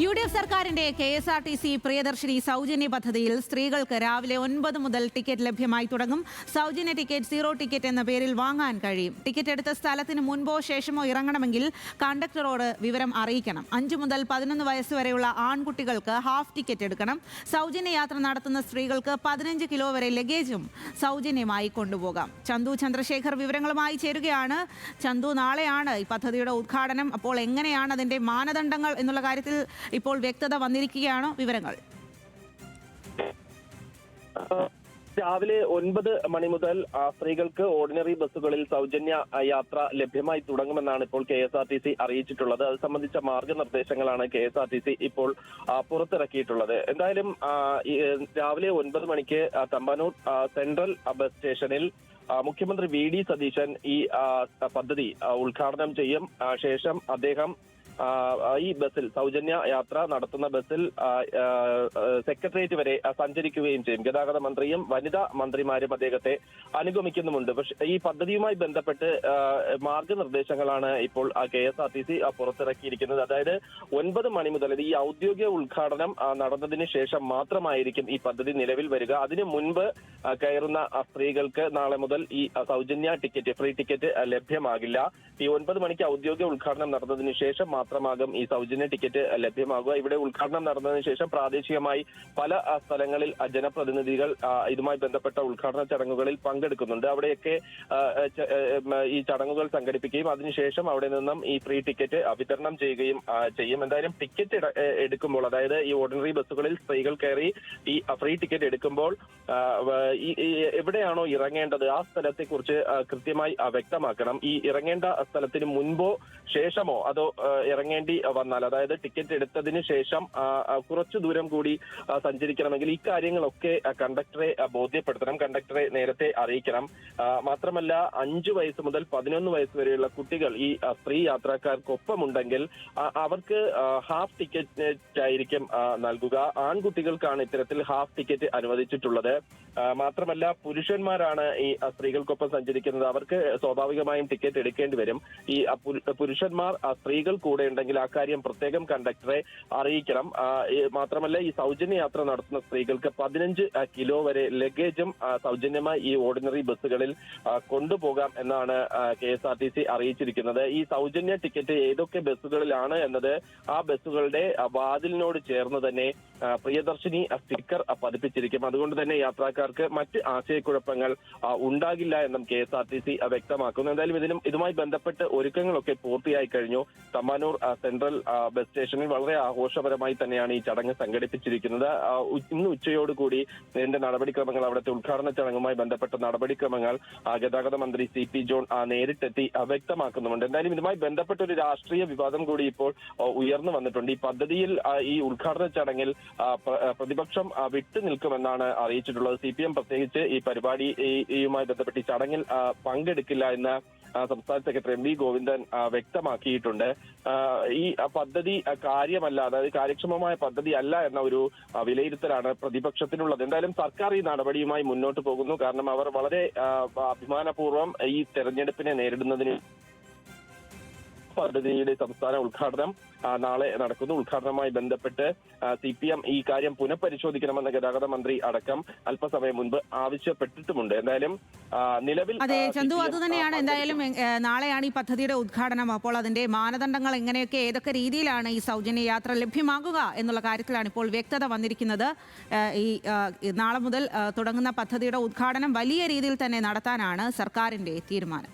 UDF സർക്കാരിന്റെ KSRTC Priyadarshini സൗജന്യ പദ്ധതിയിൽ സ്ത്രീകൾക്ക് രാവിലെ 9 മുതൽ ടിക്കറ്റ് ലഭ്യമായി തുടങ്ങും. സൗജന്യ ടിക്കറ്റ് സീറോ ടിക്കറ്റ് എന്ന പേരിൽ വാങ്ങാൻ കഴിയും. ടിക്കറ്റ് എടുത്ത സ്ഥലത്തിന് മുൻപോ ശേഷമോ ഇറങ്ങണമെങ്കിൽ കണ്ടക്ടറോട് വിവരം അറിയിക്കണം. 5 മുതൽ 11 വയസ്സ് വരെയുള്ള ആൺകുട്ടികൾക്ക് ഹാഫ് ടിക്കറ്റ് എടുക്കണം. സൗജന്യ യാത്ര നടത്തുന്ന സ്ത്രീകൾക്ക് 15 കിലോ വരെ ലഗേജും സൗജന്യമായി കൊണ്ടുപോകാം. ചന്തു ചന്ദ്രശേഖർ വിവരങ്ങളുമായി ചേരുകയാണ്. ചന്തു, നാളെയാണ് ഈ പദ്ധതിയുടെ ഉദ്ഘാടനം. അപ്പോൾ എങ്ങനെയാണ് അതിന്റെ മാനദണ്ഡങ്ങൾ എന്നുള്ള കാര്യത്തിൽ ഇപ്പോൾ വ്യക്തത വന്നിരിക്കുകയാണോ? വിവരങ്ങൾ രാവിലെ 9 മണി മുതൽ സ്ത്രീകൾക്ക് ഓർഡിനറി ബസ്സുകളിൽ സൗജന്യ യാത്ര ലഭ്യമായി തുടങ്ങുമെന്നാണ് ഇപ്പോൾ KSRTC അറിയിച്ചിട്ടുള്ളത്. അത് സംബന്ധിച്ച മാർഗനിർദ്ദേശങ്ങളാണ് KSRTC ഇപ്പോൾ പുറത്തിറക്കിയിട്ടുള്ളത്. എന്തായാലും രാവിലെ 9 മണിക്ക് തമ്പാനൂർ സെൻട്രൽ ബസ് സ്റ്റേഷനിൽ മുഖ്യമന്ത്രി VD സതീശൻ ഈ പദ്ധതി ഉദ്ഘാടനം ചെയ്യും. ശേഷം അദ്ദേഹം ഈ ബസ്സിൽ സൗജന്യ യാത്ര നടത്തുന്ന ബസ്സിൽ സെക്രട്ടേറിയറ്റ് വരെ സഞ്ചരിക്കുകയും ചെയ്യും. ഗതാഗത മന്ത്രിയും വനിതാ മന്ത്രിമാരും അദ്ദേഹത്തെ അനുഗമിക്കുന്നുമുണ്ട്. പക്ഷേ ഈ പദ്ധതിയുമായി ബന്ധപ്പെട്ട് മാർഗനിർദ്ദേശങ്ങളാണ് ഇപ്പോൾ KSRTC പുറത്തിറക്കിയിരിക്കുന്നത്. അതായത് 9 മണി മുതൽ ഈ ഔദ്യോഗിക ഉദ്ഘാടനം നടന്നതിന് ശേഷം മാത്രമായിരിക്കും ഈ പദ്ധതി നിലവിൽ വരിക. അതിനു മുൻപ് കയറുന്ന സ്ത്രീകൾക്ക് നാളെ മുതൽ ഈ സൗജന്യ ടിക്കറ്റ്, ഫ്രീ ടിക്കറ്റ് ലഭ്യമാകില്ല. ഈ 9 മണിക്ക് ഔദ്യോഗിക ഉദ്ഘാടനം നടന്നതിന് ശേഷം മാത്രമാകും ഈ സൗജന്യ ടിക്കറ്റ് ലഭ്യമാകുക. ഇവിടെ ഉദ്ഘാടനം നടന്നതിന് ശേഷം പ്രാദേശികമായി പല സ്ഥലങ്ങളിൽ ജനപ്രതിനിധികൾ ഇതുമായി ബന്ധപ്പെട്ട ഉദ്ഘാടന ചടങ്ങുകളിൽ പങ്കെടുക്കുന്നുണ്ട്. അവിടെയൊക്കെ ഈ ചടങ്ങുകൾ സംഘടിപ്പിക്കുകയും അതിനുശേഷം അവിടെ നിന്നും ഈ ഫ്രീ ടിക്കറ്റ് വിതരണം ചെയ്യുകയും ചെയ്യും. എന്തായാലും ടിക്കറ്റ് എടുക്കുമ്പോൾ, അതായത് ഈ ഓർഡിനറി ബസ്സുകളിൽ സ്ത്രീകൾ കയറി ഈ ഫ്രീ ടിക്കറ്റ് എടുക്കുമ്പോൾ എവിടെയാണോ ഇറങ്ങേണ്ടത് ആ സ്ഥലത്തെ കുറിച്ച് കൃത്യമായി വ്യക്തമാക്കണം. ഈ ഇറങ്ങേണ്ട സ്ഥലത്തിന് മുൻപോ ശേഷമോ അതോ ഇറങ്ങേണ്ടി വന്നാൽ, അതായത് ടിക്കറ്റ് എടുത്തതിന് ശേഷം കുറച്ചു ദൂരം കൂടി സഞ്ചരിക്കണമെങ്കിൽ ഈ കാര്യങ്ങളൊക്കെ കണ്ടക്ടറെ ബോധ്യപ്പെടുത്തണം, കണ്ടക്ടറെ നേരത്തെ അറിയിക്കണം. മാത്രമല്ല 5 വയസ്സ് മുതൽ 11 വയസ്സ് വരെയുള്ള കുട്ടികൾ ഈ സ്ത്രീ യാത്രക്കാർക്കൊപ്പമുണ്ടെങ്കിൽ അവർക്ക് ഹാഫ് ടിക്കറ്റ് ആയിരിക്കും നൽകുക. ആൺകുട്ടികൾക്കാണ് ഇത്തരത്തിൽ ഹാഫ് ടിക്കറ്റ് അനുവദിച്ചിട്ടുള്ളത്. മാത്രമല്ല പുരുഷന്മാരാണ് ഈ സ്ത്രീകൾക്കൊപ്പം സഞ്ചരിക്കുന്നത്. അവർക്ക് സ്വാഭാവികമായും ടിക്കറ്റ് എടുക്കേണ്ടി വരും. ഈ പുരുഷന്മാർ സ്ത്രീകൾ കൂടെ ഉണ്ടെങ്കിൽ ആ കാര്യം പ്രത്യേകം കണ്ടക്ടറെ അറിയിക്കണം. മാത്രമല്ല ഈ സൗജന്യ യാത്ര നടത്തുന്ന സ്ത്രീകൾക്ക് 15 കിലോ വരെ ലഗേജും സൗജന്യമായി ഈ ഓർഡിനറി ബസ്സുകളിൽ കൊണ്ടുപോകാം എന്നാണ് KSRTC അറിയിച്ചിരിക്കുന്നത്. ഈ സൗജന്യ ടിക്കറ്റ് ഏതൊക്കെ ബസ്സുകളിലാണ് എന്നത് ആ ബസ്സുകളുടെ വാതിലിനോട് ചേർന്ന് തന്നെ പ്രിയദർശിനി സ്റ്റിക്കർ പതിപ്പിച്ചിരിക്കും. അതുകൊണ്ട് തന്നെ യാത്രക്കാർക്ക് മറ്റ് ആശയക്കുഴപ്പങ്ങൾ ഉണ്ടാകില്ല എന്നും KSRTC വ്യക്തമാക്കുന്നു. എന്തായാലും ഇതുമായി ബന്ധപ്പെട്ട് ഒരുക്കങ്ങളൊക്കെ പൂർത്തിയായി കഴിഞ്ഞു. തമ്പാനൂർ സെൻട്രൽ ബസ് സ്റ്റേഷനിൽ വളരെ ആഘോഷപരമായി തന്നെയാണ് ഈ ചടങ്ങ് സംഘടിപ്പിച്ചിരിക്കുന്നത്. ഇന്ന് ഉച്ചയോടുകൂടി ഇതിന്റെ നടപടിക്രമങ്ങൾ, അവിടുത്തെ ഉദ്ഘാടന ചടങ്ങുമായി ബന്ധപ്പെട്ട നടപടിക്രമങ്ങൾ ഗതാഗത മന്ത്രി CP ജോൺ നേരിട്ടെത്തി വ്യക്തമാക്കുന്നുണ്ട്. എന്തായാലും ഇതുമായി ബന്ധപ്പെട്ട ഒരു രാഷ്ട്രീയ വിവാദം കൂടി ഇപ്പോൾ ഉയർന്നു വന്നിട്ടുണ്ട്. ഈ പദ്ധതിയിൽ ഈ ഉദ്ഘാടന ചടങ്ങിൽ പ്രതിപക്ഷം വിട്ടുനിൽക്കുമെന്നാണ് അറിയിച്ചിട്ടുള്ളത്. CPM പ്രത്യേകിച്ച് ഈ പരിപാടിയുമായി ബന്ധപ്പെട്ട് ഈ ചടങ്ങിൽ പങ്കെടുക്കില്ല എന്ന് സംസ്ഥാന സെക്രട്ടറി MV ഗോവിന്ദൻ വ്യക്തമാക്കിയിട്ടുണ്ട്. ഈ പദ്ധതി കാര്യമല്ല, അതായത് കാര്യക്ഷമമായ പദ്ധതി അല്ല എന്ന ഒരു വിലയിരുത്തലാണ് പ്രതിപക്ഷത്തിനുള്ളത്. എന്തായാലും സർക്കാർ ഈ നടപടിയുമായി മുന്നോട്ട് പോകുന്നു. കാരണം അവർ വളരെ അഭിമാനപൂർവ്വം ഈ തെരഞ്ഞെടുപ്പിനെ നേരിടുന്നതിന് പദ്ധതിയുടെ സംസ്ഥാന ഉദ്ഘാടനം നാളെ നടക്കുന്നു. ഉദ്ഘാടനവുമായി ബന്ധപ്പെട്ട് CPM ഈ കാര്യം പുനഃപരിശോധിക്കണമെന്ന ഗതാഗത മന്ത്രി അടക്കം അല്പസമയം മുൻപ് ആവശ്യപ്പെട്ടിട്ടുമുണ്ട്. എന്തായാലും നിലവിൽ അതെ ചന്തു, അതുതന്നെയാണ്. എന്തായാലും നാളെയാണ് ഈ പദ്ധതിയുടെ ഉദ്ഘാടനം. അപ്പോൾ അതിന്റെ മാനദണ്ഡങ്ങൾ എങ്ങനെയൊക്കെ, ഏതൊക്കെ രീതിയിലാണ് ഈ സൗജന്യ യാത്ര ലഭ്യമാകുക എന്നുള്ള കാര്യത്തിലാണ് ഇപ്പോൾ വ്യക്തത വന്നിരിക്കുന്നത്. ഈ നാളെ മുതൽ തുടങ്ങുന്ന പദ്ധതിയുടെ ഉദ്ഘാടനം വലിയ രീതിയിൽ തന്നെ നടത്താനാണ് സർക്കാരിന്റെ തീരുമാനം.